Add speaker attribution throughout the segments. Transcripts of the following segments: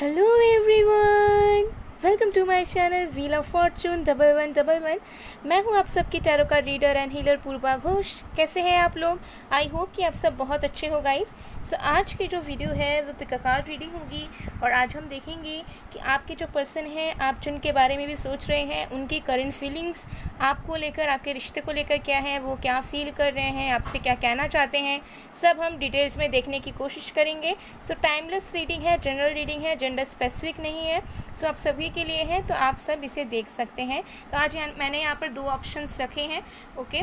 Speaker 1: Hello everyone, welcome to my channel wheel of fortune 1111। मैं हूं आप सबकी tarot card reader and healer Purva Ghosh. कैसे हैं आप लोग? आई होप कि आप सब बहुत अच्छे हो गाइस। सो आज की जो वीडियो है वो पिक अ कार्ड रीडिंग होगी और आज हम देखेंगे कि आपके जो पर्सन हैं, आप जिनके बारे में भी सोच रहे हैं, उनकी करंट फीलिंग्स आपको लेकर, आपके रिश्ते को लेकर क्या है, वो क्या फील कर रहे हैं, आपसे क्या कहना चाहते हैं, सब हम डिटेल्स में देखने की कोशिश करेंगे। सो टाइमलेस रीडिंग है, जनरल रीडिंग है, जेंडर स्पेसिफिक नहीं है। सो आप सभी के लिए है, तो आप सब इसे देख सकते हैं। तो आज मैंने यहाँ पर 2 ऑप्शंस रखे हैं, ओके।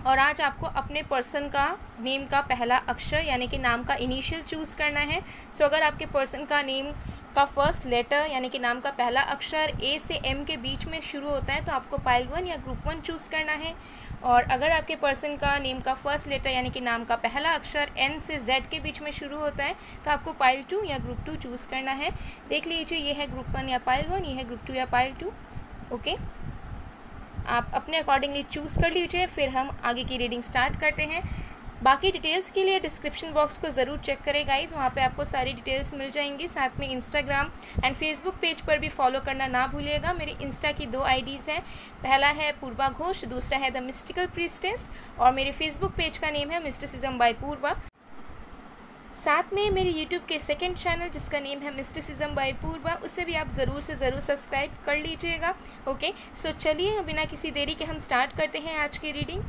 Speaker 1: और आज आपको अपने पर्सन का नेम का पहला अक्षर यानी कि नाम का इनिशियल चूज़ करना है। सो अगर आपके पर्सन का नेम का फर्स्ट लेटर यानी कि नाम का पहला अक्षर ए से एम के बीच में शुरू होता है तो आपको पाइल 1 या ग्रुप 1 चूज़ करना है। और अगर आपके पर्सन का नेम का फर्स्ट लेटर यानी कि नाम का पहला अक्षर एन से जेड के बीच में शुरू होता है तो आपको पाइल 2 या ग्रुप 2 चूज़ करना है। देख लीजिए, ये है ग्रुप 1 या पाइल 1, ये है ग्रुप 2 या पाइल 2, ओके। आप अपने अकॉर्डिंगली चूज़ कर लीजिए, फिर हम आगे की रीडिंग स्टार्ट करते हैं। बाकी डिटेल्स के लिए डिस्क्रिप्शन बॉक्स को ज़रूर चेक करें गाइज, वहाँ पे आपको सारी डिटेल्स मिल जाएंगी। साथ में इंस्टाग्राम एंड फेसबुक पेज पर भी फॉलो करना ना भूलिएगा। मेरी इंस्टा की 2 आईडीज़ हैं, पहला है पूर्वा घोष, दूसरा है द मिस्टिकल प्रीस्टेस, और मेरे फेसबुक पेज का नेम है मिस्टिसिज्म बाय पूर्वा। साथ में मेरे यूट्यूब के सेकंड चैनल जिसका नेम है मिस्टिसिज्म बाय पूर्वा, उसे भी आप ज़रूर से ज़रूर सब्सक्राइब कर लीजिएगा, ओके। सो चलिए बिना किसी देरी के हम स्टार्ट करते हैं आज की रीडिंग।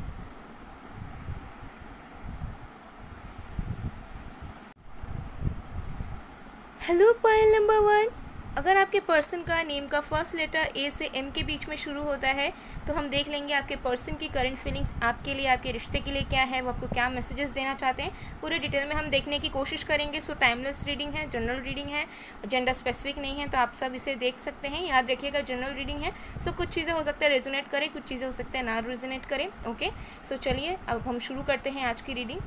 Speaker 1: हेलो पाइल नंबर 1, अगर आपके पर्सन का नेम का फर्स्ट लेटर ए से एम के बीच में शुरू होता है तो हम देख लेंगे आपके पर्सन की करंट फीलिंग्स आपके लिए, आपके रिश्ते के लिए क्या है, वो आपको क्या मैसेजेस देना चाहते हैं, पूरे डिटेल में हम देखने की कोशिश करेंगे। सो टाइमलेस रीडिंग है, जनरल रीडिंग है, जेंडर स्पेसिफिक नहीं है, तो आप सब इसे देख सकते हैं। याद रखिएगा जनरल रीडिंग है, सो कुछ चीज़ें हो सकता है रेजोनेट करें, कुछ चीज़ें हो सकता है ना रेजोनेट करें, ओके। सो चलिए अब हम शुरू करते हैं आज की रीडिंग।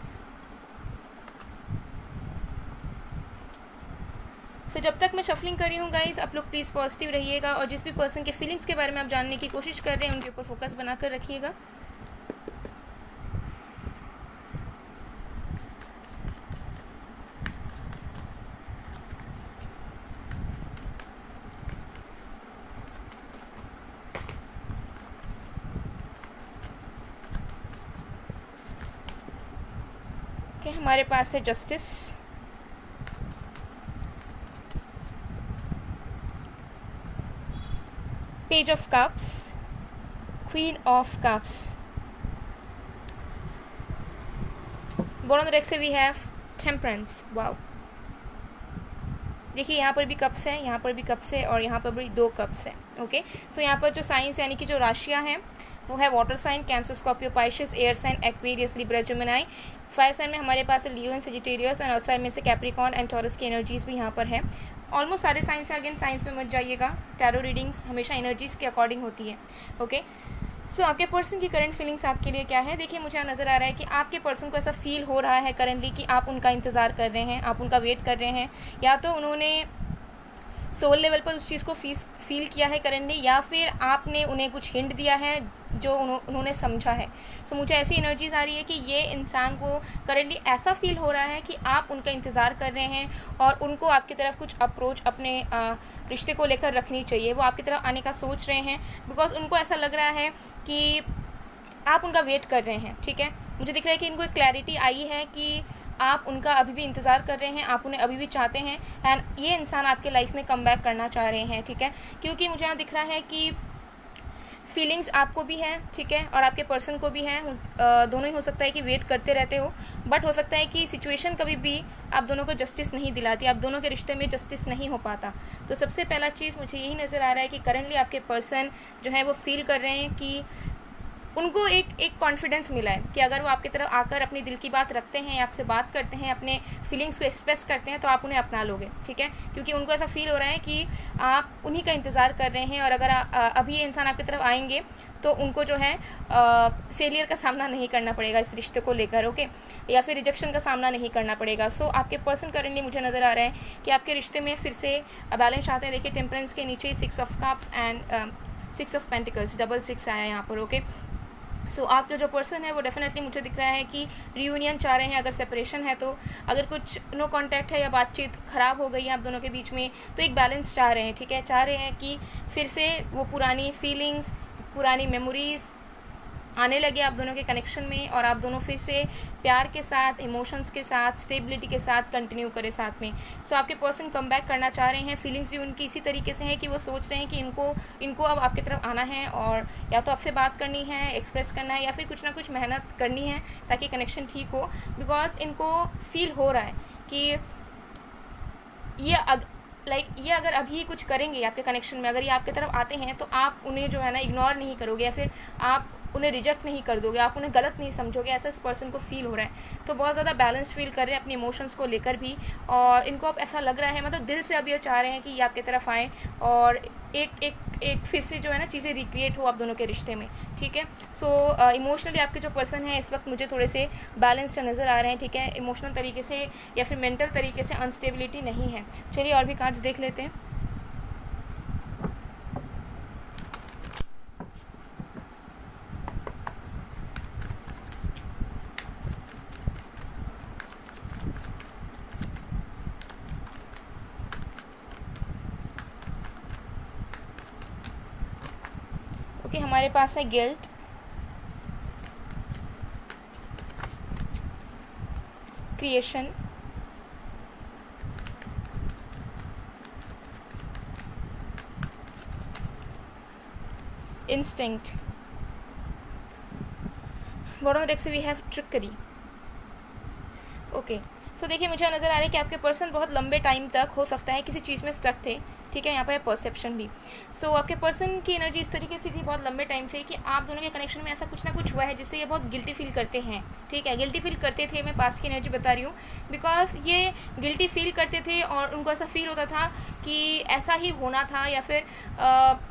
Speaker 1: तो जब तक मैं शफलिंग कर रही हूँ गाइज, आप लोग प्लीज़ पॉजिटिव रहिएगा और जिस भी पर्सन के फीलिंग्स के बारे में आप जानने की कोशिश कर रहे हैं उनके ऊपर फोकस बनाकर रखिएगा। हमारे पास है justice, page of cups, queen of cups. Bottom deck से वी हैव टेम्परेंस। वाओ, देखिए यहाँ पर भी कप्स है, यहाँ पर भी कप्स है और यहाँ पर भी 2 कप्स है, ओके। सो यहाँ पर जो साइंस यानी कि जो राशियाँ हैं वो है water sign, Cancer, Scorpio, Pisces, air sign, Aquarius, Libra, Gemini. Fire sign में हमारे पास Leo and Sagittarius, and outside में से कैप्रिकॉर्न एंड टॉरस की एनर्जीज भी यहाँ पर है। ऑलमोस्ट सारे साइंस है, अगेन साइंस में मत जाइएगा, टैरो रीडिंग्स हमेशा एनर्जीज के अकॉर्डिंग होती है, ओके। सो आपके पर्सन की करंट फीलिंग्स आपके लिए क्या है? देखिए, मुझे नज़र आ रहा है कि आपके पर्सन को ऐसा फील हो रहा है करंटली कि आप उनका इंतज़ार कर रहे हैं, आप उनका वेट कर रहे हैं, या तो उन्होंने सोल लेवल पर उस चीज़ को फील किया है करंटली, या फिर आपने उन्हें कुछ हिंट दिया है जो उन्होंने समझा है। सो मुझे ऐसी एनर्जीज आ रही है कि ये इंसान को करंटली ऐसा फील हो रहा है कि आप उनका इंतज़ार कर रहे हैं और उनको आपकी तरफ कुछ अप्रोच अपने रिश्ते को लेकर रखनी चाहिए। वो आपकी तरफ आने का सोच रहे हैं बिकॉज उनको ऐसा लग रहा है कि आप उनका वेट कर रहे हैं, ठीक है। मुझे दिख रहा है कि इनको एक क्लैरिटी आई है कि आप उनका अभी भी इंतज़ार कर रहे हैं, आप उन्हें अभी भी चाहते हैं, एंड ये इंसान आपके लाइफ में कम बैक करना चाह रहे हैं, ठीक है। क्योंकि मुझे यहाँ दिख रहा है कि फीलिंग्स आपको भी हैं, ठीक है, और आपके पर्सन को भी हैं। दोनों ही हो सकता है कि वेट करते रहते हो, बट हो सकता है कि सिचुएशन कभी भी आप दोनों को जस्टिस नहीं दिलाती, आप दोनों के रिश्ते में जस्टिस नहीं हो पाता। तो सबसे पहला चीज़ मुझे यही नज़र आ रहा है कि करंटली आपके पर्सन जो है वो फील कर रहे हैं कि उनको एक कॉन्फिडेंस मिला है कि अगर वो आपकी तरफ आकर अपनी दिल की बात रखते हैं, आपसे बात करते हैं, अपने फीलिंग्स को एक्सप्रेस करते हैं तो आप उन्हें अपना लोगे, ठीक है। क्योंकि उनको ऐसा फील हो रहा है कि आप उन्हीं का इंतज़ार कर रहे हैं और अगर अभी ये इंसान आपकी तरफ आएंगे तो उनको जो है फेलियर का सामना नहीं करना पड़ेगा इस रिश्ते को लेकर, ओके, या फिर रिजेक्शन का सामना नहीं करना पड़ेगा। सो आपके पर्सन करंटली मुझे नज़र आ रहा है कि आपके रिश्ते में फिर से बैलेंस आते हैं। देखिए, टेम्परेंस के नीचे 6 of cups and 6 of pentacles, double 6 आया यहाँ पर, ओके। आपके जो पर्सन है वो डेफिनेटली मुझे दिख रहा है कि रियूनियन चाह रहे हैं। अगर सेपरेशन है तो, अगर कुछ नो कांटेक्ट है या बातचीत ख़राब हो गई है आप दोनों के बीच में, तो एक बैलेंस चाह रहे हैं, ठीक है। चाह रहे हैं कि फिर से वो पुरानी फीलिंग्स, पुरानी मेमोरीज़ आने लगे आप दोनों के कनेक्शन में, और आप दोनों फिर से प्यार के साथ, इमोशंस के साथ, स्टेबिलिटी के साथ कंटिन्यू करें साथ में। आपके पर्सन कम बैक करना चाह रहे हैं। फीलिंग्स भी उनकी इसी तरीके से हैं कि वो सोच रहे हैं कि इनको अब आपकी तरफ आना है, और या तो आपसे बात करनी है, एक्सप्रेस करना है, या फिर कुछ ना कुछ मेहनत करनी है ताकि कनेक्शन ठीक हो। बिकॉज इनको फील हो रहा है कि ये अगर अभी कुछ करेंगे आपके कनेक्शन में, अगर ये आपकी तरफ आते हैं तो आप उन्हें जो है ना इग्नोर नहीं करोगे, या फिर आप उन्हें रिजेक्ट नहीं कर दोगे, आप उन्हें गलत नहीं समझोगे, ऐसा इस पर्सन को फील हो रहा है। तो बहुत ज़्यादा बैलेंस फील कर रहे हैं अपने इमोशंस को लेकर भी, और इनको अब ऐसा लग रहा है, मतलब दिल से अब ये चाह रहे हैं कि ये आपकी तरफ आएँ और एक फिर से जो है ना चीज़ें रिक्रिएट हो आप दोनों के रिश्ते में, ठीक है। इमोशनली आपके जो पर्सन है इस वक्त मुझे थोड़े से बैलेंस्ड नज़र आ रहे हैं, ठीक है। इमोशनल तरीके से या फिर मेंटल तरीके से अनस्टेबिलिटी नहीं है। चलिए और भी कार्ड्स देख लेते हैं। हमारे पास है guilt, creation, instinct, bottom deck से वी हैव ट्रिकरी। ओके, सो देखिए मुझे नज़र आ रहा है कि आपके पर्सन बहुत लंबे टाइम तक हो सकता है किसी चीज़ में स्टक थे, ठीक है। यहाँ पर है परसेप्शन भी। आपके पर्सन की एनर्जी इस तरीके से थी बहुत लंबे टाइम से कि आप दोनों के कनेक्शन में ऐसा कुछ ना कुछ हुआ है जिससे ये बहुत गिल्टी फील करते हैं, ठीक है। गिल्टी फील करते थे, मैं पास्ट की एनर्जी बता रही हूँ, बिकॉज ये गिल्टी फील करते थे और उनको ऐसा फील होता था कि ऐसा ही होना था, या फिर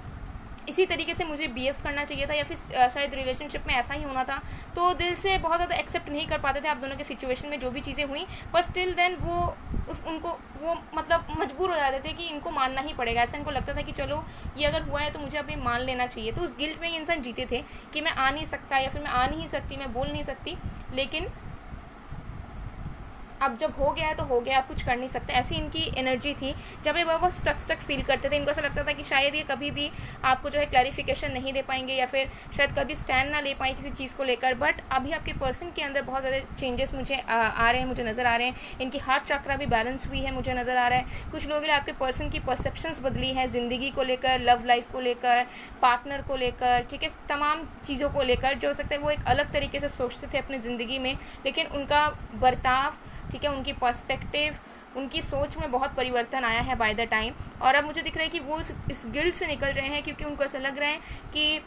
Speaker 1: इसी तरीके से मुझे बिहेव करना चाहिए था, या फिर शायद रिलेशनशिप में ऐसा ही होना था। तो दिल से बहुत ज़्यादा एक्सेप्ट नहीं कर पाते थे आप दोनों के सिचुएशन में जो भी चीज़ें हुई, पर स्टिल देन वो मतलब मजबूर हो जाते थे कि इनको मानना ही पड़ेगा। ऐसा इनको लगता था कि चलो ये अगर हुआ है तो मुझे अभी मान लेना चाहिए। तो उस गिल्ट में ये इंसान जीते थे कि मैं आ नहीं सकता, या फिर मैं आ नहीं सकती, मैं बोल नहीं सकती, लेकिन अब जब हो गया है तो हो गया, आप कुछ कर नहीं सकते, ऐसी इनकी एनर्जी थी। जब ये बहुत स्टक फील करते थे, इनको ऐसा लगता था कि शायद ये कभी भी आपको जो है क्लैरिफिकेशन नहीं दे पाएंगे, या फिर शायद कभी स्टैंड ना ले पाए किसी चीज़ को लेकर। बट अभी आपके पर्सन के अंदर बहुत ज़्यादा चेंजेस मुझे आ रहे हैं, मुझे नज़र आ रहे हैं। इनकी हार्ट चक्रा भी बैलेंस हुई है, मुझे नज़र आ रहा है। कुछ लोगों ने आपके पर्सन की परसेप्शंस बदली हैं, ज़िंदगी को लेकर, लव लाइफ को लेकर, पार्टनर को लेकर, ठीक है, तमाम चीज़ों को लेकर। जो हो सकता है वो एक अलग तरीके से सोचते थे अपनी ज़िंदगी में, लेकिन उनका बर्ताव, ठीक है, उनकी पर्सपेक्टिव, उनकी सोच में बहुत परिवर्तन आया है बाय द टाइम। और अब मुझे दिख रहा है कि वो इस गिल्ट से निकल रहे हैं, क्योंकि उनको ऐसा लग रहा है कि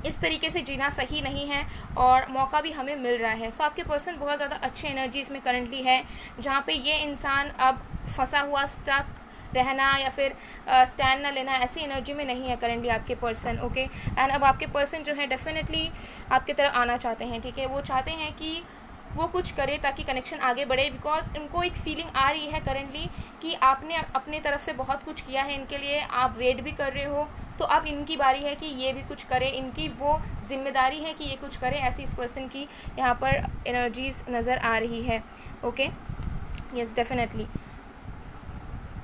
Speaker 1: इस तरीके से जीना सही नहीं है और मौका भी हमें मिल रहा है। आपके पर्सन बहुत ज़्यादा अच्छी एनर्जी इसमें करंटली है, जहाँ पे ये इंसान अब फंसा हुआ, स्टक रहना या फिर स्टैंड ना लेना, ऐसी एनर्जी में नहीं है करंटली आपके पर्सन, ओके। एंड अब आपके पर्सन जो है डेफिनेटली आपकी तरफ आना चाहते हैं, ठीक है। वो चाहते हैं कि वो कुछ करे ताकि कनेक्शन आगे बढ़े, बिकॉज उनको एक फीलिंग आ रही है करंटली कि आपने अपने तरफ से बहुत कुछ किया है इनके लिए, आप वेट भी कर रहे हो, तो अब इनकी बारी है कि ये भी कुछ करे, इनकी वो जिम्मेदारी है कि ये कुछ करे। ऐसी इस पर्सन की यहाँ पर एनर्जीज नज़र आ रही है, okay, yes definitely.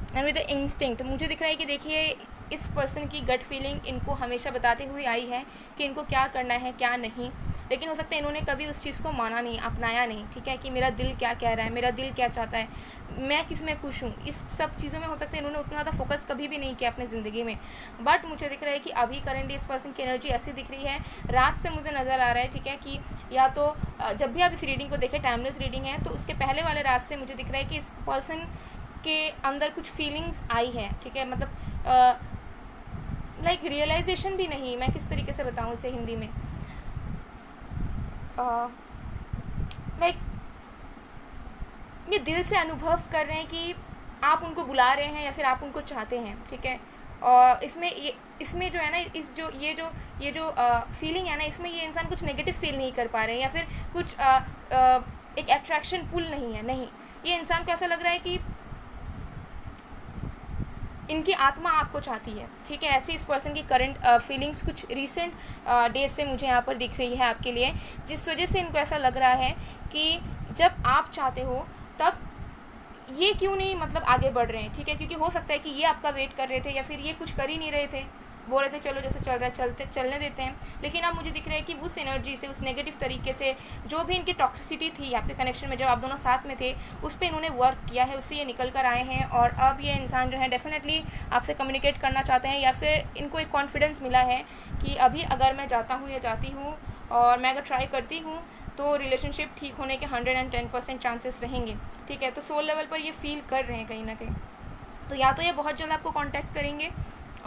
Speaker 1: And with the instinct मुझे दिख रहा है कि देखिए इस पर्सन की गट फीलिंग इनको हमेशा बताते हुए आई है कि इनको क्या करना है क्या नहीं, लेकिन हो सकता है इन्होंने कभी उस चीज़ को माना नहीं, अपनाया नहीं, ठीक है, कि मेरा दिल क्या कह रहा है, मेरा दिल क्या चाहता है, मैं किस में खुश हूँ, इस सब चीज़ों में हो सकता है इन्होंने उतना ज़्यादा फोकस कभी भी नहीं किया अपनी ज़िंदगी में। बट मुझे दिख रहा है कि अभी करंटली इस पर्सन की एनर्जी ऐसी दिख रही है, रात से मुझे नज़र आ रहा है, ठीक है, कि या तो जब भी आप इस रीडिंग को देखें, टाइमलेस रीडिंग है, तो उसके पहले वाले रात से मुझे दिख रहा है कि इस पर्सन के अंदर कुछ फीलिंग्स आई हैं, ठीक है, मतलब लाइक रियलाइजेशन भी नहीं, मैं किस तरीके से बताऊँ इसे हिंदी में, लाइक ये दिल से अनुभव कर रहे हैं कि आप उनको बुला रहे हैं या फिर आप उनको चाहते हैं, ठीक है। और इसमें जो है ना, ये जो फीलिंग है ना, इसमें ये इंसान कुछ नेगेटिव फील नहीं कर पा रहे हैं या फिर कुछ एक अट्रैक्शन पुल नहीं है, नहीं, ये इंसान को ऐसा लग रहा है कि इनकी आत्मा आपको चाहती है, ठीक है। ऐसे इस पर्सन की करंट फीलिंग्स कुछ रीसेंट डेज से मुझे यहाँ पर दिख रही है आपके लिए, जिस वजह से इनको ऐसा लग रहा है कि जब आप चाहते हो तब ये क्यों नहीं मतलब आगे बढ़ रहे हैं, ठीक है। क्योंकि हो सकता है कि ये आपका वेट कर रहे थे या फिर ये कुछ कर ही नहीं रहे थे, बोल रहे थे चलो जैसे चल रहा है चलने देते हैं, लेकिन अब मुझे दिख रहा है कि उस एनर्जी से, उस नेगेटिव तरीके से जो भी इनकी टॉक्सिसिटी थी आपके कनेक्शन में जब आप दोनों साथ में थे, उस पर इन्होंने वर्क किया है, उससे ये निकल कर आए हैं। और अब ये इंसान जो है डेफिनेटली आपसे कम्युनिकेट करना चाहते हैं, या फिर इनको एक कॉन्फिडेंस मिला है कि अभी अगर मैं जाता हूँ या जाती हूँ और मैं अगर ट्राई करती हूँ तो रिलेशनशिप ठीक होने के 110% चांसेस रहेंगे, ठीक है। तो सोल लेवल पर ये फील कर रहे हैं कहीं ना कहीं, तो या तो ये बहुत जल्द आपको कांटेक्ट करेंगे,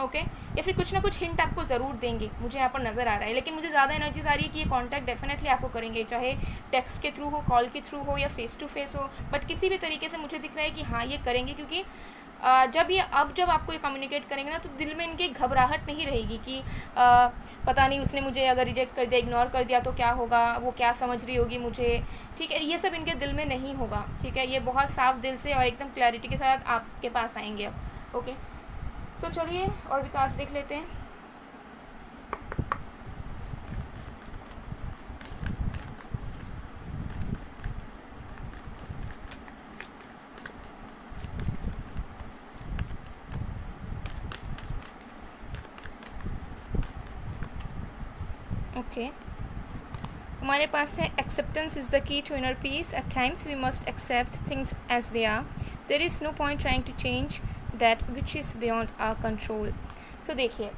Speaker 1: ओके, या फिर कुछ ना कुछ हिंट आपको ज़रूर देंगे, मुझे यहाँ पर नज़र आ रहा है। लेकिन मुझे ज़्यादा एनर्जीज आ रही है कि ये कांटेक्ट डेफिनेटली आपको करेंगे, चाहे टेक्स्ट के थ्रू हो, कॉल के थ्रू हो या फेस टू फेस हो, बट किसी भी तरीके से मुझे दिख रहा है कि हाँ ये करेंगे। क्योंकि जब आपको ये कम्युनिकेट करेंगे ना, तो दिल में इनकी घबराहट नहीं रहेगी कि पता नहीं उसने मुझे अगर रिजेक्ट कर दिया, इग्नोर कर दिया तो क्या होगा, वो क्या समझ रही होगी मुझे, ठीक है। ये सब इनके दिल में नहीं होगा, ठीक है। ये बहुत साफ दिल से और एकदम क्लैरिटी के साथ आपके पास आएंगे अब, ओके। तो चलिए और भी कार्ड्स देख लेते हैं। ओके, हमारे पास है acceptance is the key to inner peace. At times we must accept things as they are, there is no point trying to change that which is beyond our control. So देखिए,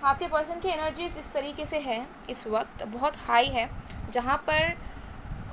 Speaker 1: आपके person की energies इस तरीके से है, इस वक्त बहुत हाई है, जहाँ पर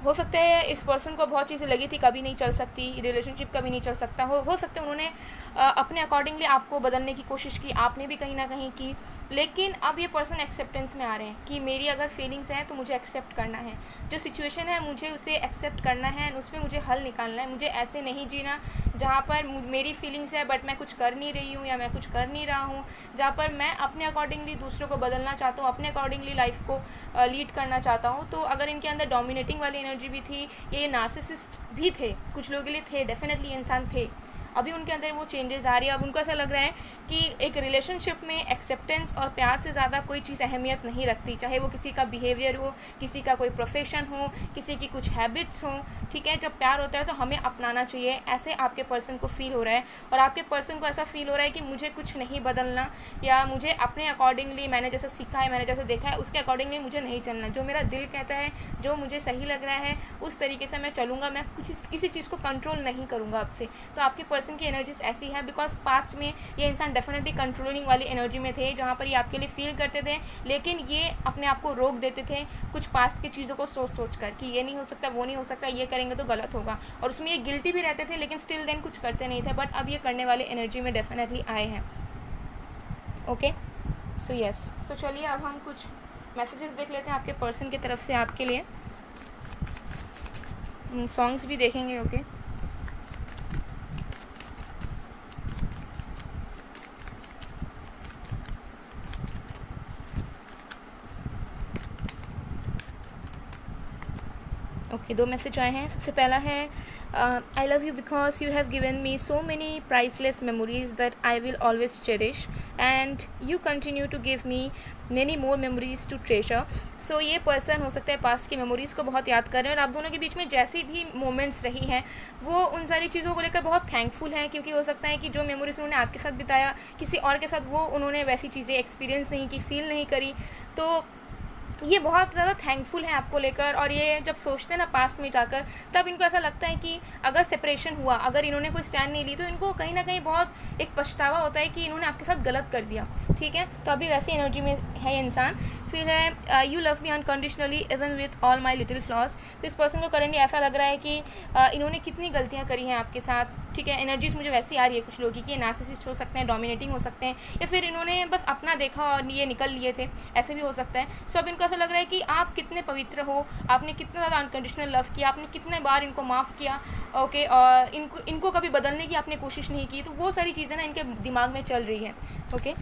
Speaker 1: हो सकता है इस पर्सन को बहुत चीज़ें लगी थी कभी नहीं चल सकती, रिलेशनशिप कभी नहीं चल सकता, हो सकता है उन्होंने अपने अकॉर्डिंगली आपको बदलने की कोशिश की, आपने भी कहीं ना कहीं की, लेकिन अब ये पर्सन एक्सेप्टेंस में आ रहे हैं कि मेरी अगर फीलिंग्स हैं तो मुझे एक्सेप्ट करना है, जो सिचुएशन है मुझे उसे एक्सेप्ट करना है, उसमें मुझे हल निकालना है। मुझे ऐसे नहीं जीना जहाँ पर मेरी फीलिंग्स है बट मैं कुछ कर नहीं रही हूँ या मैं कुछ कर नहीं रहा हूँ, जहाँ पर मैं अपने अकॉर्डिंगली दूसरों को बदलना चाहता हूँ, अपने अकॉर्डिंगली लाइफ को लीड करना चाहता हूँ। तो अगर इनके अंदर डोमिनेटिंग वाली एनर्जी भी थी, ये नार्सिसिस्ट भी थे, कुछ लोगों के लिए थे, डेफिनेटली इंसान थे, अभी उनके अंदर वो चेंजेस आ रही है। अब उनको ऐसा लग रहा है कि एक रिलेशनशिप में एक्सेप्टेंस और प्यार से ज़्यादा कोई चीज़ अहमियत नहीं रखती, चाहे वो किसी का बिहेवियर हो, किसी का कोई प्रोफेशन हो, किसी की कुछ हैबिट्स हों, ठीक है। जब प्यार होता है तो हमें अपनाना चाहिए, ऐसे आपके पर्सन को फील हो रहा है। और आपके पर्सन को ऐसा फील हो रहा है कि मुझे कुछ नहीं बदलना, या मुझे अपने अकॉर्डिंगली, मैंने जैसा सीखा है, मैंने जैसा देखा है उसके अकॉर्डिंगली मुझे नहीं चलना, जो मेरा दिल कहता है, जो मुझे सही लग रहा है उस तरीके से मैं चलूँगा, मैं किसी चीज़ को कंट्रोल नहीं करूँगा आपसे। तो आपके पर्सन की एनर्जीज ऐसी है, बिकॉज पास्ट में ये इंसान डेफिनेटली कंट्रोलिंग वाली एनर्जी में थे, जहाँ पर ये आपके लिए फील करते थे, लेकिन ये अपने आप को रोक देते थे कुछ पास्ट की चीज़ों को सोच कर कि ये नहीं हो सकता, वो नहीं हो सकता, ये करेंगे तो गलत होगा, और उसमें ये गिल्टी भी रहते थे, लेकिन स्टिल देन कुछ करते नहीं थे। बट अब ये करने वाले एनर्जी में डेफिनेटली आए हैं, ओके। सो यस, सो चलिए अब हम कुछ मैसेजेस देख लेते हैं आपके पर्सन की तरफ से आपके लिए, सॉन्ग्स भी देखेंगे, ओके। ओके, दो मैसेज आए हैं। सबसे पहला है I love you because you have given me so many priceless memories that I will always cherish and you continue to give me many more memories to treasure. So ये person हो सकता है past की memories को बहुत याद कर रहे हैं, और आप दोनों के बीच में जैसी भी मोमेंट्स रही हैं वो उन सारी चीज़ों को लेकर बहुत थैंकफुल हैं, क्योंकि हो सकता है कि जो मेमोरीज उन्होंने आपके साथ बिताया किसी और के साथ वो उन्होंने वैसी चीज़ें एक्सपीरियंस नहीं की, फील नहीं करी, तो ये बहुत ज़्यादा थैंकफुल है आपको लेकर। और ये जब सोचते हैं ना पास्ट में जाकर, तब इनको ऐसा लगता है कि अगर सेपरेशन हुआ, अगर इन्होंने कोई स्टैंड नहीं ली, तो इनको कहीं ना कहीं बहुत एक पछतावा होता है कि इन्होंने आपके साथ गलत कर दिया, ठीक है। तो अभी वैसी एनर्जी में है इंसान। फिर है you love me unconditionally even with all my little flaws. तो इस पर्सन को करेंटली ऐसा लग रहा है कि इन्होंने कितनी गलतियाँ करी हैं आपके साथ, ठीक है। एनर्जीज मुझे वैसी आ रही है कुछ लोगों की कि नार्सिसिस्ट हो सकते हैं, डोमिनेटिंग हो सकते हैं, या फिर इन्होंने बस अपना देखा और ये निकल लिए थे, ऐसे भी हो सकता है। सो अब इनको ऐसा लग रहा है कि आप कितने पवित्र हो, आपने कितना ज़्यादा अनकंडीशनल लव किया, आपने कितने बार इनको माफ़ किया, ओके, और इनको कभी बदलने की आपने कोशिश नहीं की। तो वो सारी चीज़ें ना इनके दिमाग में चल रही है, okay.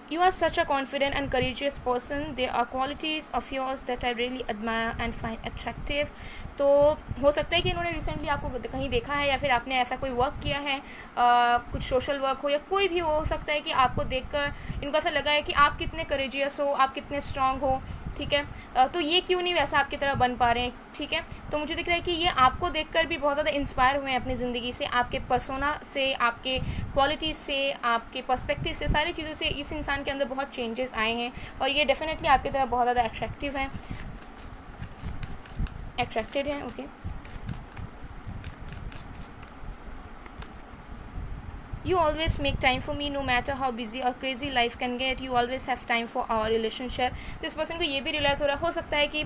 Speaker 1: You are such a confident and courageous person. There are qualities of yours that I really admire and find attractive. तो हो सकता है कि इन्होंने रिसेंटली आपको कहीं देखा है या फिर आपने ऐसा कोई वर्क किया है, कुछ सोशल वर्क हो या कोई भी हो सकता है कि आपको देखकर इनको ऐसा लगा है कि आप कितने करेजियस हो, आप कितने स्ट्रांग हो, ठीक है। तो ये क्यों नहीं वैसा आपकी तरह बन पा रहे हैं, ठीक है। तो मुझे दिख रहा है कि ये आपको देखकर भी बहुत ज़्यादा इंस्पायर हुए हैं अपनी ज़िंदगी से, आपके पर्सोना से, आपके क्वालिटीज़ से, आपके पर्सपेक्टिव से, सारी चीज़ों से इस इंसान के अंदर बहुत चेंजेस आए हैं और ये डेफिनेटली आपकी तरह बहुत ज़्यादा अट्रैक्टिव हैं, अट्रैक्टेड हैं। Okay, You always make time for me, no matter how busy or crazy life can get. You always have time for our relationship. तो इस पर्सन को ये भी रियलाइज़ हो रहा हो सकता है कि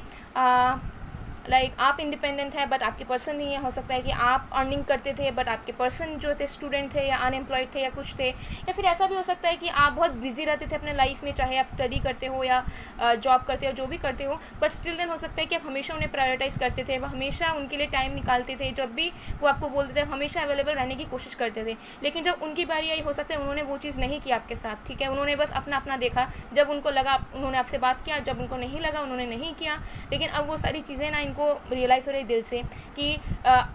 Speaker 1: लाइक आप इंडिपेंडेंट है बट आपके पर्सन नहीं है। हो सकता है कि आप अर्निंग करते थे बट आपके पर्सन जो थे स्टूडेंट थे या अनएम्प्लॉयड थे या कुछ थे, या फिर ऐसा भी हो सकता है कि आप बहुत बिजी रहते थे अपने लाइफ में, चाहे आप स्टडी करते हो या जॉब करते हो, जो भी करते हो, बट स्टिल देन हो सकता है कि आप हमेशा उन्हें प्रायोरिटाइज़ करते थे, वो हमेशा उनके लिए टाइम निकालते थे, जब भी वो आपको बोलते थे हमेशा अवेलेबल रहने की कोशिश करते थे। लेकिन जब उनकी बारी आई हो सकता है उन्होंने वो चीज़ नहीं की आपके साथ, ठीक है। उन्होंने बस अपना अपना देखा, जब उनको लगा उन्होंने आपसे बात किया, जब उनको नहीं लगा उन्होंने नहीं किया। लेकिन अब वो सारी चीज़ें ना इनको रियलाइज़ हो रही दिल से कि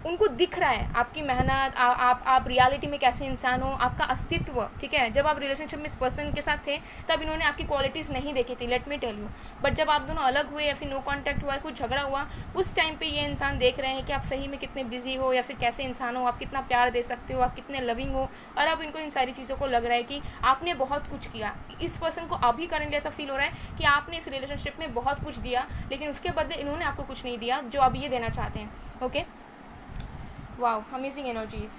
Speaker 1: उनको दिख रहा है आपकी मेहनत, आप रियलिटी में कैसे इंसान हो, आपका अस्तित्व, ठीक है। जब आप रिलेशनशिप में इस पर्सन के साथ थे तब इन्होंने आपकी क्वालिटीज़ नहीं देखी थी, let me tell you. But जब आप दोनों अलग हुए या फिर नो कांटेक्ट हुआ, कुछ झगड़ा हुआ, उस टाइम पे ये इंसान देख रहे हैं कि आप सही में कितने बिजी हो या फिर कैसे इंसान हो, आप कितना प्यार दे सकते हो, आप कितने लविंग हो। और अब इनको इन सारी चीज़ों को लग रहा है कि आपने बहुत कुछ किया। इस पर्सन को अभी करंटली ऐसा फील हो रहा है कि आपने इस रिलेशनशिप में बहुत कुछ दिया, लेकिन उसके बदले इन्होंने आपको कुछ नहीं दिया जो अब ये देना चाहते हैं। Okay, wow, amazing energies.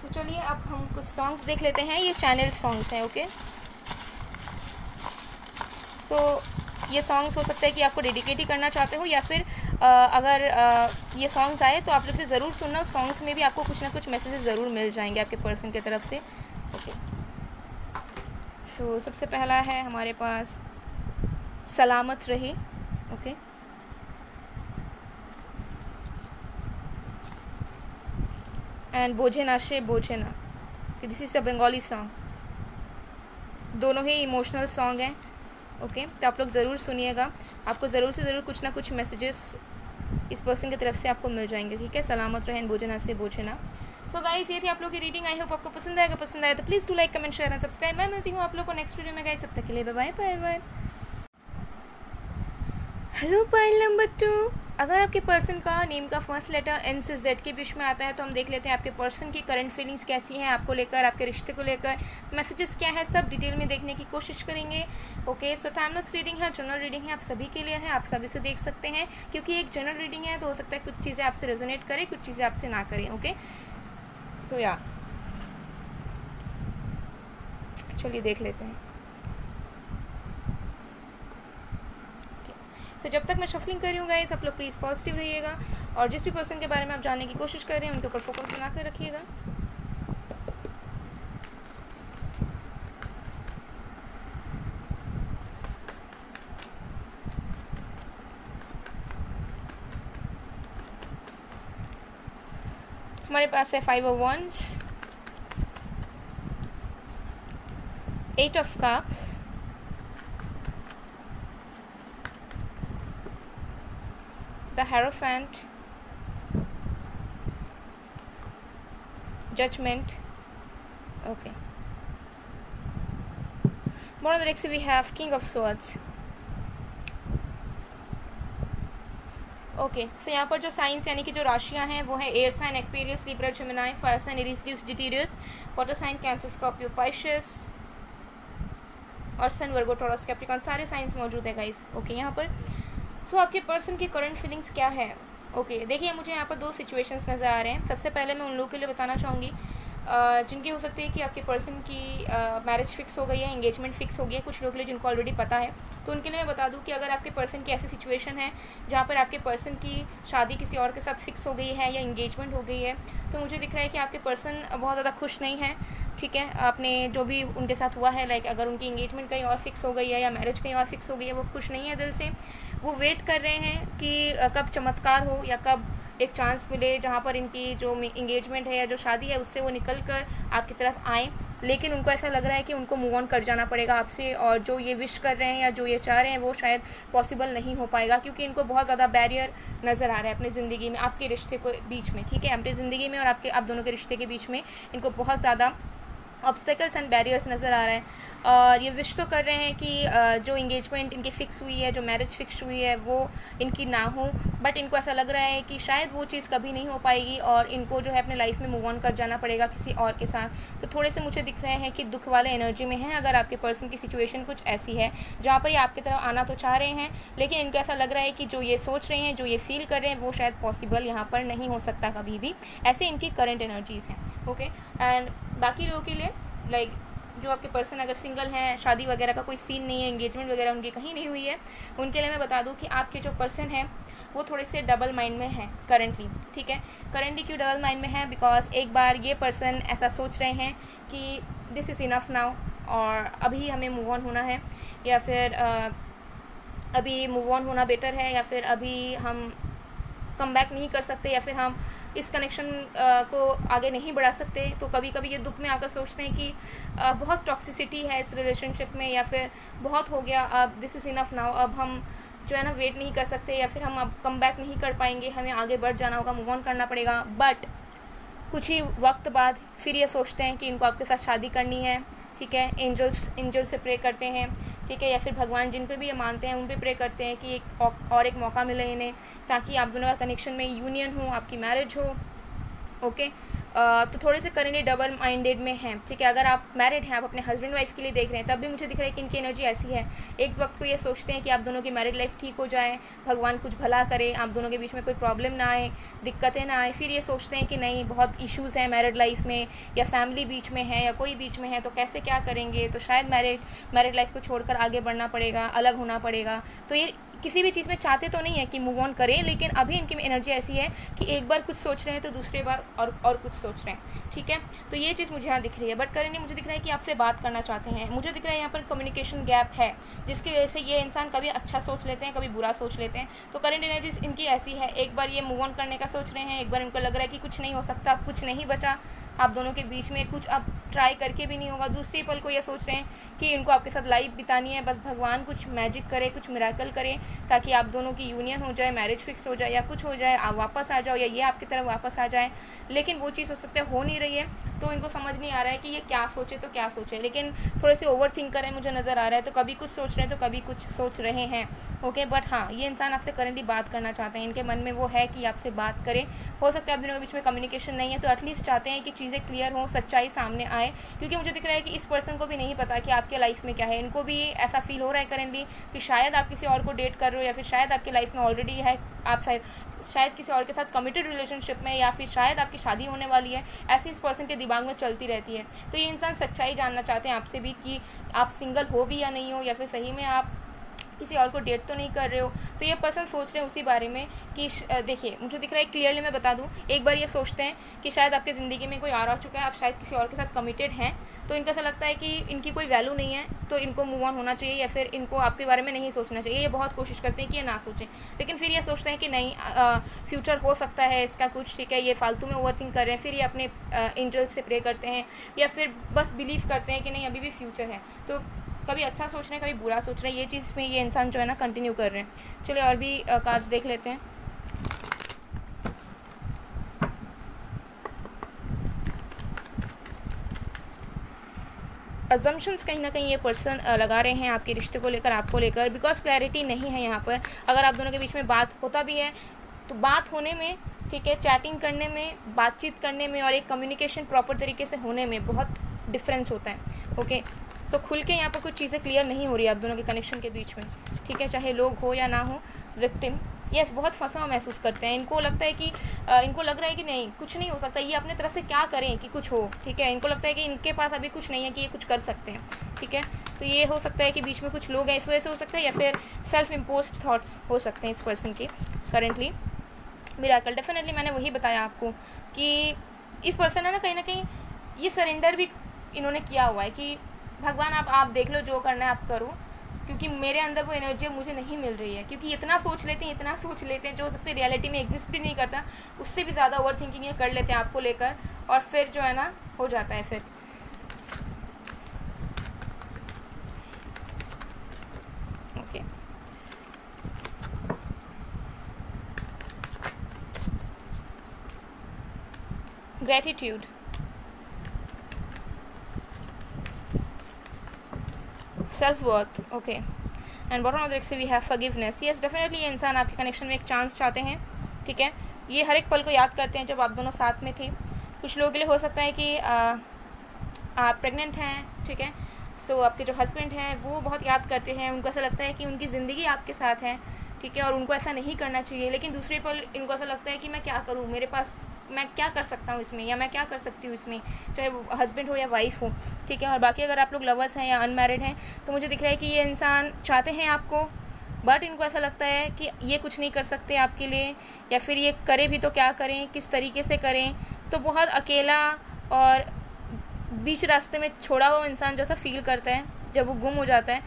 Speaker 1: तो चलिए अब हम कुछ सॉन्ग्स देख लेते हैं। ये चैनल सॉन्ग्स हैं। ओके, सो ये सॉन्ग्स हो सकता है कि आपको डेडिकेट ही करना चाहते हो या फिर अगर ये सॉन्ग्स आए तो आप लोग से ज़रूर सुनना। सॉन्ग्स में भी आपको कुछ ना कुछ मैसेजेस ज़रूर मिल जाएंगे आपके पर्सन की तरफ से। ओके, सो सबसे पहला है हमारे पास सलामत रहे। ओके, एंड बोझे ना शे बोझे ना, this is a Bengali song. दोनों ही इमोशनल सॉन्ग हैं। ओके, तो आप लोग ज़रूर सुनिएगा, आपको ज़रूर से ज़रूर कुछ ना कुछ मैसेजेस इस पर्सन की तरफ से आपको मिल जाएंगे, ठीक है। सलामत रहें, बोझे ना से बोझे ना। सो गाइस, ये थी आप लोग की रीडिंग। आई होप आपको पसंद आएगा। पसंद आया तो please to like, comment, share and subscribe. मैं मिलती हूँ आप लोग को नेक्स्ट वीडियो में गाइस, तब तक के लिए bye bye bye. Hello pile number 2, अगर आपके पर्सन का नेम का फर्स्ट लेटर एन से जेड के बीच में आता है तो हम देख लेते हैं आपके पर्सन की करंट फीलिंग्स कैसी हैं आपको लेकर, आपके रिश्ते को लेकर, मैसेजेस क्या है, सब डिटेल में देखने की कोशिश करेंगे। ओके, सो टाइमलेस रीडिंग है, जनरल रीडिंग है, आप सभी के लिए है, आप सभी से देख सकते हैं। क्योंकि एक जनरल रीडिंग है तो हो सकता है कुछ चीज़ें आपसे रेजोनेट करें, कुछ चीज़ें आपसे ना करें। ओके, सो या चलिए देख लेते हैं। तो जब तक मैं शफलिंग कर रही हूँ गाइस, आप लोग प्लीज़ पॉजिटिव रहिएगा और जिस भी पर्सन के बारे में आप जानने की कोशिश कर रहे हैं उनके ऊपर फोकस बना कर रखिएगा। हमारे पास है 5 of Wands, 8 of Cups, the Hierophant, Judgment. Okay, more on the next we have King of Swords. Okay, so यहाँ पर जो साइंस यानी कि जो राशियाँ हैं वो है air sign Aquarius, Libra, Gemini, fire sign Aries, Sagittarius, water sign Cancer, Scorpio, Pisces और सन, वर्गो, टॉरस, कैप्रिकॉर्न, सारे साइंस मौजूद है गाइस। ओके, यहाँ पर सो आपके पर्सन की करंट फीलिंग्स क्या है। ओके, देखिए मुझे यहाँ पर 2 सिचुएशंस नज़र आ रहे हैं। सबसे पहले मैं उन लोगों के लिए बताना चाहूँगी जिनकी हो सकती है कि आपके पर्सन की मैरिज फिक्स हो गई है, एंगेजमेंट फिक्स हो गई है। कुछ लोगों के लिए जिनको ऑलरेडी पता है, तो उनके लिए मैं बता दूं कि अगर आपके पर्सन की ऐसी सिचुएशन है जहाँ पर आपके पर्सन की शादी किसी और के साथ फिक्स हो गई है या एंगेजमेंट हो गई है, तो मुझे दिख रहा है कि आपके पर्सन बहुत ज़्यादा खुश नहीं है, ठीक है। आपने जो भी उनके साथ हुआ है, लाइक अगर उनकी एंगेजमेंट कहीं और फिक्स हो गई है या मैरिज कहीं और फिक्स हो गई है, वो खुश नहीं है दिल से। वो वेट कर रहे हैं कि कब चमत्कार हो या कब एक चांस मिले जहाँ पर इनकी जो एंगेजमेंट है या जो शादी है उससे वो निकल कर आपकी तरफ आएँ। लेकिन उनको ऐसा लग रहा है कि उनको मूव ऑन कर जाना पड़ेगा आपसे, और जो ये विश कर रहे हैं या जो ये चाह रहे हैं वो शायद पॉसिबल नहीं हो पाएगा, क्योंकि इनको बहुत ज़्यादा बैरियर नज़र आ रहा है अपनी ज़िंदगी में, आपके रिश्ते के बीच में, ठीक है, अपनी ज़िंदगी में और आप दोनों के रिश्ते के बीच में इनको बहुत ज़्यादा ऑब्स्टेकल्स एंड बैरियर्स नज़र आ रहे हैं। और ये विश तो कर रहे हैं कि जो इंगेजमेंट इनकी फ़िक्स हुई है, जो मैरिज फिक्स हुई है वो इनकी ना हो, बट इनको ऐसा लग रहा है कि शायद वो चीज़ कभी नहीं हो पाएगी और इनको जो है अपने लाइफ में मूव ऑन कर जाना पड़ेगा किसी और के साथ। तो थोड़े से मुझे दिख रहे हैं कि दुख वाले एनर्जी में हैं। अगर आपके पर्सन की सिचुएशन कुछ ऐसी है जहाँ पर ये आपकी तरफ आना तो चाह रहे हैं, लेकिन इनको ऐसा लग रहा है कि जो ये सोच रहे हैं, जो ये फील कर रहे हैं, वो शायद पॉसिबल यहाँ पर नहीं हो सकता कभी भी। ऐसे इनकी करंट एनर्जीज़ हैं। ओके, एंड बाकी लोगों के लिए लाइक जो आपके पर्सन अगर सिंगल हैं, शादी वगैरह का कोई सीन नहीं है, एंगेजमेंट वगैरह उनकी कहीं नहीं हुई है, उनके लिए मैं बता दूं कि आपके जो पर्सन हैं वो थोड़े से डबल माइंड में हैं करंटली, ठीक है। करंटली क्यों डबल माइंड में है? बिकॉज एक बार ये पर्सन ऐसा सोच रहे हैं कि दिस इज़ इनफ नाउ, और अभी हमें मूव ऑन होना है, या फिर अभी मूव ऑन होना बेटर है, या फिर अभी हम कम बैक नहीं कर सकते, या फिर हम इस कनेक्शन को आगे नहीं बढ़ा सकते। तो कभी कभी ये दुख में आकर सोचते हैं कि बहुत टॉक्सिसिटी है इस रिलेशनशिप में, या फिर बहुत हो गया, अब दिस इज़ इनफ नाउ, अब हम जो है ना वेट नहीं कर सकते, या फिर हम अब कम बैक नहीं कर पाएंगे, हमें आगे बढ़ जाना होगा, मूव ऑन करना पड़ेगा। बट कुछ ही वक्त बाद फिर ये सोचते हैं कि इनको आपके साथ शादी करनी है, ठीक है। एंजल से प्रे करते हैं, ठीक है, या फिर भगवान जिन पे भी ये मानते हैं उन पे प्रे करते हैं कि एक मौका मिले इन्हें, ताकि आप दोनों का कनेक्शन में यूनियन हो, आपकी मैरिज हो। ओके, तो थोड़े से करेंगे डबल माइंडेड में हैं, ठीक है। अगर आप मैरिड हैं, आप अपने हस्बैंड वाइफ के लिए देख रहे हैं, तब भी मुझे दिख रहा है कि इनकी एनर्जी ऐसी है। एक वक्त को ये सोचते हैं कि आप दोनों की मैरिड लाइफ ठीक हो जाए, भगवान कुछ भला करे, आप दोनों के बीच में कोई प्रॉब्लम ना आए, दिक्कतें ना आए। फिर ये सोचते हैं कि नहीं, बहुत इश्यूज़ हैं मैरिड लाइफ में, या फैमिली बीच में है, या कोई बीच में है, तो कैसे क्या करेंगे, तो शायद मैरिड लाइफ को छोड़कर आगे बढ़ना पड़ेगा, अलग होना पड़ेगा। तो ये किसी भी चीज़ में चाहते तो नहीं है कि मूव ऑन करें, लेकिन अभी इनकी एनर्जी ऐसी है कि एक बार कुछ सोच रहे हैं तो दूसरे बार और कुछ सोच रहे हैं, ठीक है। तो ये चीज़ मुझे यहाँ दिख रही है। बट करेंगे मुझे दिख रहा है कि आपसे बात करना चाहते हैं। मुझे दिख रहा है यहाँ पर कम्युनिकेशन गैप है, जिसकी वजह से ये इंसान कभी अच्छा सोच लेते हैं, कभी बुरा सोच लेते हैं। तो करंट एनर्जी इनकी ऐसी है, एक बार ये मूव ऑन करने का सोच रहे हैं, एक बार इनको लग रहा है कि कुछ नहीं हो सकता, कुछ नहीं बचा आप दोनों के बीच में, कुछ अब ट्राई करके भी नहीं होगा। दूसरी पल को ये सोच रहे हैं कि इनको आपके साथ लाइफ बितानी है, बस भगवान कुछ मैजिक करे, कुछ मिराकल करे, ताकि आप दोनों की यूनियन हो जाए, मैरिज फिक्स हो जाए, या कुछ हो जाए, आप वापस आ जाओ, या ये आपकी तरफ वापस आ जाए। लेकिन वो चीज़ हो सकता है हो नहीं रही है, तो इनको समझ नहीं आ रहा है कि ये क्या सोचे तो क्या सोचे। लेकिन थोड़े से ओवर थिंक करें मुझे नज़र आ रहा है, तो कभी कुछ सोच रहे हैं तो कभी कुछ सोच रहे हैं। ओके, बट हाँ, ये इंसान आपसे करेंटली बात करना चाहते हैं, इनके मन में वो है कि आपसे बात करें। हो सकता है आप दोनों के बीच में कम्युनिकेशन नहीं है, तो एटलीस्ट चाहते हैं कि चीज़ें क्लियर हों, सच्चाई सामने आए, क्योंकि मुझे दिख रहा है कि इस पर्सन को भी नहीं पता कि आपके लाइफ में क्या है। इनको भी ऐसा फील हो रहा है करेंटली कि शायद आप किसी और को डेट कर रहे हो, या फिर शायद आपकी लाइफ में ऑलरेडी है, आप शायद किसी और के साथ कमिटेड रिलेशनशिप में, या फिर शायद आपकी शादी होने वाली है। ऐसी इस पर्सन के दिमाग में चलती रहती है। तो ये इंसान सच्चाई जानना चाहते हैं आपसे भी कि आप सिंगल हो भी या नहीं हो, या फिर सही में आप किसी और को डेट तो नहीं कर रहे हो। तो ये पर्सन सोच रहे हैं उसी बारे में कि देखिए मुझे दिख रहा है, क्लियरली मैं बता दूं, एक बार ये सोचते हैं कि शायद आपकी ज़िंदगी में कोई आ रहा चुका है, आप शायद किसी और के साथ कमिटेड हैं, तो इनको ऐसा लगता है कि इनकी कोई वैल्यू नहीं है, तो इनको मूव ऑन होना चाहिए, या फिर इनको आपके बारे में नहीं सोचना चाहिए। ये बहुत कोशिश करते हैं कि ये ना सोचें, लेकिन फिर ये सोचते हैं कि नहीं, फ्यूचर हो सकता है इसका कुछ, ठीक है, ये फालतू में ओवर थिंक कर रहे हैं। फिर ये अपने एंजल से प्रे करते हैं, या फिर बस बिलीव करते हैं कि नहीं अभी भी फ्यूचर है। तो कभी अच्छा सोच रहे हैं, कभी बुरा सोच रहे हैं। ये चीज़ में ये इंसान जो है ना कंटिन्यू कर रहे हैं। चलिए और भी कार्ड्स देख लेते हैं। अजम्पशंस कहीं ना कहीं ये पर्सन लगा रहे हैं आपके रिश्ते को लेकर, आपको लेकर, बिकॉज क्लैरिटी नहीं है यहाँ पर। अगर आप दोनों के बीच में बात होता भी है, तो बात होने में, ठीक है, चैटिंग करने में, बातचीत करने में, और एक कम्युनिकेशन प्रॉपर तरीके से होने में बहुत डिफरेंस होता है। ओके, तो खुल के यहाँ पर कुछ चीज़ें क्लियर नहीं हो रही आप दोनों के कनेक्शन के बीच में, ठीक है, चाहे लोग हो या ना हो। विक्टिम यस बहुत फंसा हुआ महसूस करते हैं। इनको लगता है कि इनको लग रहा है कि नहीं कुछ नहीं हो सकता, ये अपने तरफ से क्या करें कि कुछ हो, ठीक है। इनको लगता है कि इनके पास अभी कुछ नहीं है कि ये कुछ कर सकते हैं, ठीक है। तो ये हो सकता है कि बीच में कुछ लोग हैं, इस वजह से हो सकता है, या फिर सेल्फ इम्पोज्ड थॉट्स हो सकते हैं इस पर्सन के करेंटली। मिरेकल डेफिनेटली मैंने वही बताया आपको कि इस पर्सन है ना कहीं ये सरेंडर भी इन्होंने किया हुआ है कि भगवान आप देख लो, जो करना है आप करो, क्योंकि मेरे अंदर वो एनर्जी मुझे नहीं मिल रही है। क्योंकि इतना सोच लेते हैं जो हो सकते रियलिटी में एग्जिस्ट भी नहीं करता, उससे भी ज़्यादा ओवर थिंकिंग ये कर लेते हैं आपको लेकर, और फिर जो है ना हो जाता है फिर। Gratitude, self worth, okay. And bottom of the से we have forgiveness. Yes, definitely ये इंसान आपके कनेक्शन में एक चांस चाहते हैं, ठीक है। ये हर एक पल को याद करते हैं जब आप दोनों साथ में थे। कुछ लोगों के लिए हो सकता है कि आप प्रेग्नेंट हैं, ठीक है। सो आपके जो हस्बैंड हैं वो बहुत याद करते हैं, उनको ऐसा लगता है कि उनकी ज़िंदगी आपके साथ है, ठीक है, और उनको ऐसा नहीं करना चाहिए। लेकिन दूसरे पल इनको ऐसा लगता है कि मैं क्या करूँ, मेरे पास मैं क्या कर सकता हूँ इसमें, या मैं क्या कर सकती हूँ इसमें, चाहे वो हस्बैंड हो या वाइफ हो, ठीक है। और बाकी अगर आप लोग लवर्स हैं या अनमैरिड हैं तो मुझे दिख रहा है कि ये इंसान चाहते हैं आपको, बट इनको ऐसा लगता है कि ये कुछ नहीं कर सकते आपके लिए, या फिर ये करे भी तो क्या करें, किस तरीके से करें। तो बहुत अकेला और बीच रास्ते में छोड़ा हुआ इंसान जैसा फील करता है जब वो गुम हो जाता है।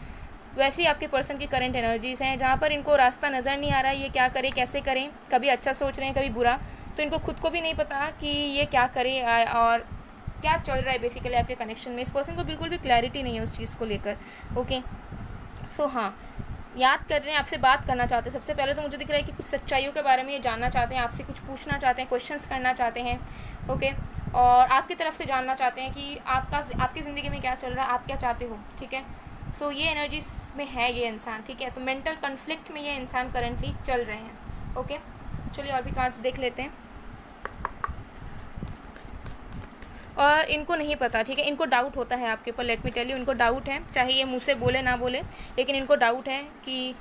Speaker 1: वैसे ही आपके पर्सन की करंट एनर्जीज़ हैं, जहाँ पर इनको रास्ता नज़र नहीं आ रहा है, ये क्या करें, कैसे करें। कभी अच्छा सोच रहे हैं, कभी बुरा, तो इनको खुद को भी नहीं पता कि ये क्या करे और क्या चल रहा है बेसिकली आपके कनेक्शन में। इस पर्सन को बिल्कुल भी क्लैरिटी नहीं है उस चीज़ को लेकर, ओके। सो हाँ, याद कर रहे हैं, आपसे बात करना चाहते हैं। सबसे पहले तो मुझे दिख रहा है कि कुछ सच्चाइयों के बारे में ये जानना चाहते हैं, आपसे कुछ पूछना चाहते हैं, क्वेश्चंस करना चाहते हैं, ओके। और आपकी तरफ से जानना चाहते हैं कि आपकी ज़िंदगी में क्या चल रहा है, आप क्या चाहते हो, ठीक है। सो ये एनर्जीज में है ये इंसान, ठीक है। तो मेंटल कन्फ्लिक्ट में ये इंसान करंटली चल रहे हैं, ओके। चलिए और भी कार्ड्स देख लेते हैं। और इनको नहीं पता, ठीक है, इनको डाउट होता है आपके ऊपर, लेट मी टेल यू, इनको डाउट है, चाहे ये मुँह से बोले ना बोले, लेकिन इनको डाउट है कि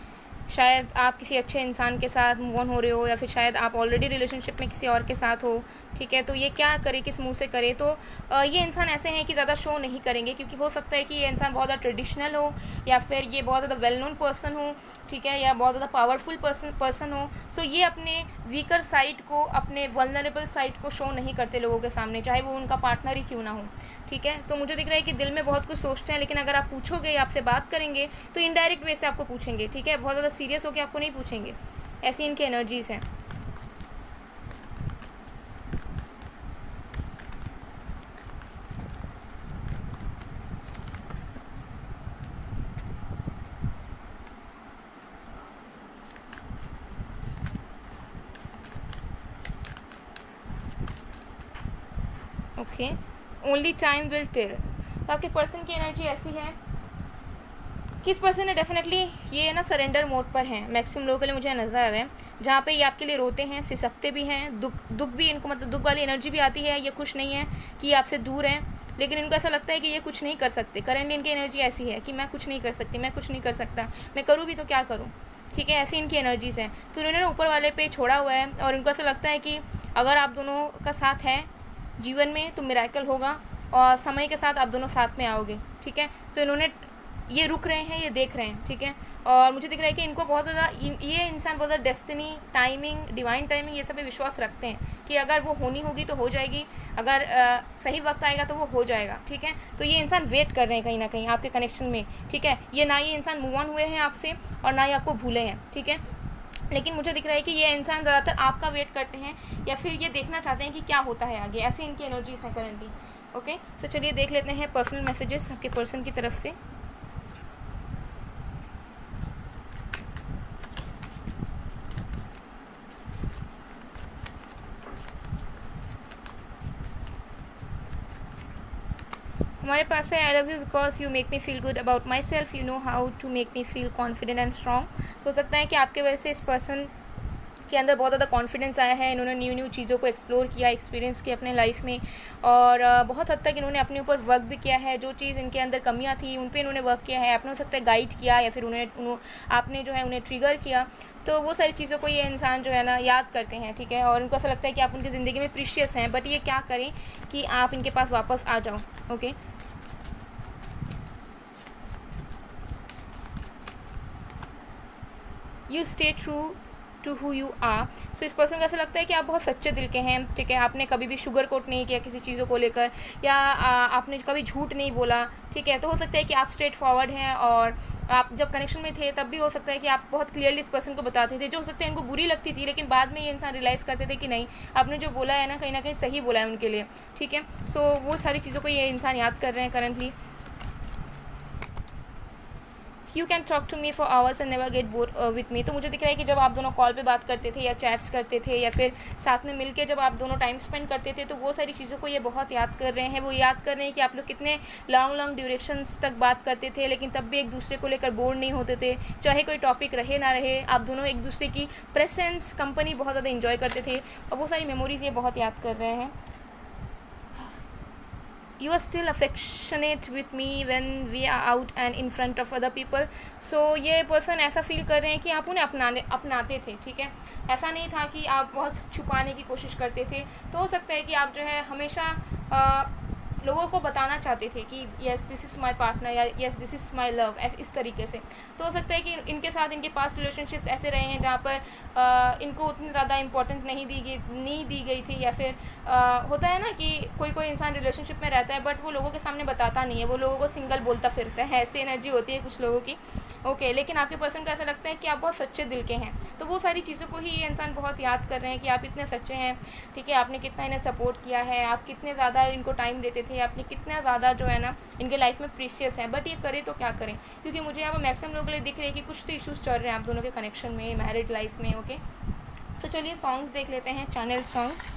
Speaker 1: शायद आप किसी अच्छे इंसान के साथ मूव ऑन हो रहे हो, या फिर शायद आप ऑलरेडी रिलेशनशिप में किसी और के साथ हो, ठीक है। तो ये क्या करे, किस मुंह से करे। तो ये इंसान ऐसे हैं कि ज़्यादा शो नहीं करेंगे, क्योंकि हो सकता है कि ये इंसान बहुत ज़्यादा ट्रेडिशनल हो, या फिर ये बहुत ज़्यादा वेल नोन पर्सन हो, ठीक है, या बहुत ज़्यादा पावरफुल पर्सन हो। सो ये अपने वीकर साइड को, अपने वल्नरेबल साइड को शो नहीं करते लोगों के सामने, चाहे वो उनका पार्टनर ही क्यों ना हो, ठीक है। तो मुझे दिख रहा है कि दिल में बहुत कुछ सोचते हैं, लेकिन अगर आप पूछोगे, आपसे बात करेंगे तो इनडायरेक्ट वे से आपको पूछेंगे, ठीक है। बहुत ज़्यादा सीरियस होकर आपको नहीं पूछेंगे, ऐसी इनकी एनर्जीज़ हैं। Okay, only time will tell. तो आपके पर्सन की एनर्जी ऐसी है कि इस पर्सन ने डेफिनेटली ये ना सरेंडर मोड पर हैं मैक्सिमम लोगों के लिए, मुझे नज़र आ रहा है, जहाँ पे ये आपके लिए रोते हैं, सिसकते भी हैं, दुख भी इनको, मतलब दुख वाली एनर्जी भी आती है। ये खुश नहीं है कि ये आपसे दूर हैं, लेकिन इनको ऐसा लगता है कि ये कुछ नहीं कर सकते। करेंटली इनकी एनर्जी ऐसी है कि मैं कुछ नहीं कर सकती, मैं कुछ नहीं कर सकता, मैं करूँ भी तो क्या करूँ, ठीक है, ऐसी इनकी एनर्जीज़ हैं। तो इन्होंने ऊपर वाले पे छोड़ा हुआ है, और इनको ऐसा लगता है कि अगर आप दोनों का साथ है जीवन में तो मिरेकल होगा, और समय के साथ आप दोनों साथ में आओगे, ठीक है। तो इन्होंने ये रुक रहे हैं, ये देख रहे हैं, ठीक है। और मुझे दिख रहा है कि इनको बहुत ज़्यादा, ये इंसान बहुत ज़्यादा डेस्टिनी, टाइमिंग, डिवाइन टाइमिंग, ये सब पे विश्वास रखते हैं कि अगर वो होनी होगी तो हो जाएगी, अगर सही वक्त आएगा तो वो हो जाएगा, ठीक है। तो ये इंसान वेट कर रहे हैं कहीं ना कहीं आपके कनेक्शन में, ठीक है। ये ना ये इंसान मूव ऑन हुए हैं आपसे, और ना ही आपको भूले हैं, ठीक है। लेकिन मुझे दिख रहा है कि ये इंसान ज़्यादातर आपका वेट करते हैं, या फिर ये देखना चाहते हैं कि क्या होता है आगे, ऐसे इनकी एनर्जीज हैं करेंटली, ओके। तो चलिए देख लेते हैं पर्सनल मैसेजेस आपके पर्सन की तरफ से। हमारे पास है, I love you because you make me feel good about myself, you know how to make me feel confident and strong. हो सकता है कि आपके वजह से इस पर्सन के अंदर बहुत ज़्यादा कॉन्फिडेंस आया है, इन्होंने न्यू चीज़ों को एक्सप्लोर किया, एक्सपीरियंस किया अपने लाइफ में, और बहुत हद तक इन्होंने अपने ऊपर वर्क भी किया है। जो चीज़ इनके अंदर कमियां थी उन पे इन्होंने वर्क किया है, आपने हो सकता है गाइड किया, या फिर आपने जो है उन्हें ट्रिगर किया। तो वो सारी चीज़ों को ये इंसान जो है ना याद करते हैं, ठीक है। और इनको ऐसा लगता है कि आप उनकी ज़िंदगी में प्रीशियस हैं, बट ये क्या करें कि आप इनके पास वापस आ जाओ, okay. You stay true to who you are. So इस पर्सन को ऐसा लगता है कि आप बहुत सच्चे दिल के हैं, ठीक है। आपने कभी भी शुगर कोट नहीं किया किसी चीज़ों को लेकर, या आपने कभी झूठ नहीं बोला, ठीक है। तो हो सकता है कि आप स्ट्रेट फॉरवर्ड हैं, और आप जब कनेक्शन में थे तब भी हो सकता है कि आप बहुत क्लियरली इस पर्सन को बताते थे, जो हो सकता है इनको बुरी लगती थी, लेकिन बाद में ये इंसान रियलाइज़ करते थे कि नहीं, आपने जो बोला है ना कहीं सही बोला है उनके लिए, ठीक है। सो वो सारी चीज़ों को ये इंसान याद कर रहे हैं currently. You can talk to me for hours and never get bore with me. तो मुझे दिख रहा है कि जब आप दोनों कॉल पे बात करते थे या चैट्स करते थे या फिर साथ में मिलके जब आप दोनों टाइम स्पेंड करते थे, तो वो सारी चीज़ों को ये बहुत याद कर रहे हैं। वो याद कर रहे हैं कि आप लोग कितने लॉन्ग ड्यूरेशंस तक बात करते थे, लेकिन तब भी एक दूसरे को लेकर बोर नहीं होते थे, चाहे कोई टॉपिक रहे ना रहे। आप दोनों एक दूसरे की प्रेजेंस, कंपनी बहुत ज़्यादा इंजॉय करते थे, और वो सारी मेमोरीज ये बहुत याद कर रहे हैं। You are still affectionate with me when we are out and in front of other people. So ये पर्सन ऐसा फील कर रहे हैं कि आप उन्हें अपनाते थे, ठीक है। ऐसा नहीं था कि आप बहुत छुपाने की कोशिश करते थे। तो हो सकता है कि आप जो है हमेशा लोगों को बताना चाहते थे कि yes this is my partner या yes this is my love, इस तरीके से। तो हो सकता है कि इनके साथ इनके पास्ट रिलेशनशिप्स ऐसे रहे हैं जहाँ पर इनको उतनी ज़्यादा इंपॉर्टेंस नहीं दी गई थी, या फिर होता है ना कि कोई इंसान रिलेशनशिप में रहता है बट वो लोगों के सामने बताता नहीं है, वो लोगों को सिंगल बोलता फिरता है, ऐसी एनर्जी होती है कुछ लोगों की। ओके, लेकिन आपके पर्सन को ऐसा लगता है कि आप बहुत सच्चे दिल के हैं। तो वो सारी चीज़ों को ही ये इंसान बहुत याद कर रहे हैं कि आप इतने सच्चे हैं, ठीक है। आपने कितना इन्हें सपोर्ट किया है, आप कितने ज़्यादा इनको टाइम देते थे, आपने कितना ज़्यादा जो है ना इनके लाइफ में प्रीशियस है। बट ये करें तो क्या करें, क्योंकि मुझे यहाँ पर मैक्सिमम लोगों के लिए दिख रहे हैं कि कुछ तो इशूज़ चल रहे हैं आप दोनों के कनेक्शन में, मैरिड लाइफ में। ओके, तो चलिए सॉन्ग्स देख लेते हैं, चैनल सॉन्ग्स।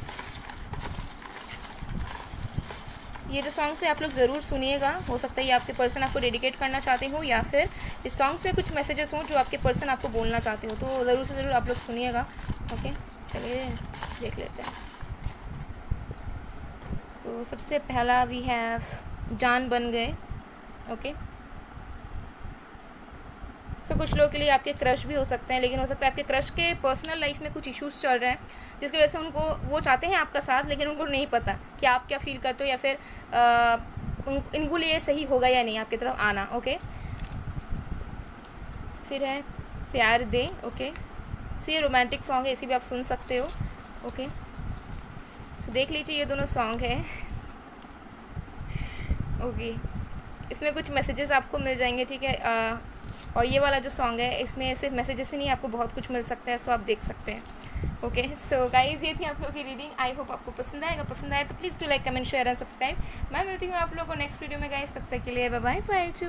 Speaker 1: ये जो सॉन्ग्स है आप लोग ज़रूर सुनिएगा। हो सकता है ये आपके पर्सन आपको डेडिकेट करना चाहते हो, या फिर इस सॉन्ग्स में कुछ मैसेजेस हों जो आपके पर्सन आपको बोलना चाहते हो, तो ज़रूर से ज़रूर आप लोग सुनिएगा। ओके, चलिए देख लेते हैं। तो सबसे पहला वी हैव जान बन गए। ओके, तो कुछ लोगों के लिए आपके क्रश भी हो सकते हैं, लेकिन हो सकता है आपके क्रश के पर्सनल लाइफ में कुछ इश्यूज़ चल रहे हैं, जिसकी वजह से वो चाहते हैं आपका साथ, लेकिन उनको नहीं पता कि आप क्या फील करते हो, या फिर इनको लिए सही होगा या नहीं आपकी तरफ आना। ओके, फिर है प्यार दे। ओके, सो ये रोमांटिक सॉन्ग है, इसी भी आप सुन सकते हो। ओके, सो देख लीजिए ये दोनों सॉन्ग है। ओके, इसमें कुछ मैसेजेस आपको मिल जाएंगे, ठीक है। और ये वाला जो सॉन्ग है इसमें सिर्फ मैसेजेस ही नहीं, आपको बहुत कुछ मिल सकता है, सो आप देख सकते हैं। ओके, सो गाइज ये थी आप लोगों की रीडिंग। आई होप आपको पसंद आएगा। पसंद आए तो please do like, comment, share and subscribe. मैं मिलती हूँ आप लोगों को नेक्स्ट वीडियो में गाइज, तब तक के लिए बाय बाय, बाय टू।